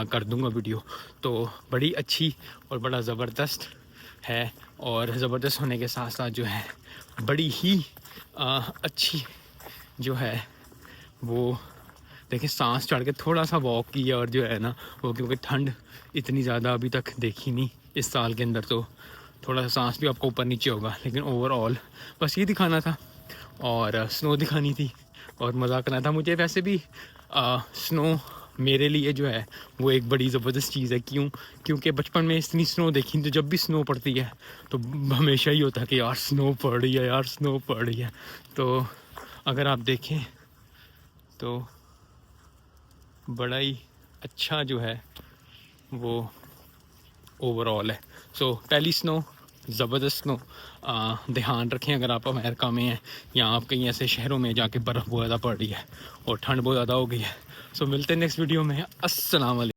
कर दूंगा वीडियो। तो बड़ी अच्छी और बड़ा ज़बरदस्त है, और ज़बरदस्त होने के साथ साथ जो है बड़ी ही अच्छी जो है वो देखिए सांस चढ़ के थोड़ा सा वॉक किया, और जो है ना वो, क्योंकि ठंड इतनी ज़्यादा अभी तक देखी नहीं इस साल के अंदर, तो थोड़ा सा सांस भी आपको ऊपर नीचे होगा। लेकिन ओवरऑल बस ये दिखाना था और स्नो दिखानी थी और मज़ा करना था मुझे। वैसे भी स्नो मेरे लिए जो है वो एक बड़ी ज़बरदस्त चीज़ है। क्योंकि बचपन में इतनी स्नो देखी, तो जब भी स्नो पड़ती है तो हमेशा ही होता है कि यार स्नो पड़ रही है, यार स्नो पड़ रही है। तो अगर आप देखें तो बड़ा ही अच्छा जो है वो ओवरऑल है। सो पहली स्नो, ज़बरदस्त स्नो। ध्यान रखें अगर आप अमेरिका में हैं या आप कहीं ऐसे शहरों में जाके बर्फ़ बहुत ज़्यादा पड़ रही है और ठंड बहुत ज़्यादा हो गई है। सो मिलते हैं नेक्स्ट वीडियो में। अस्सलाम वालेकुम।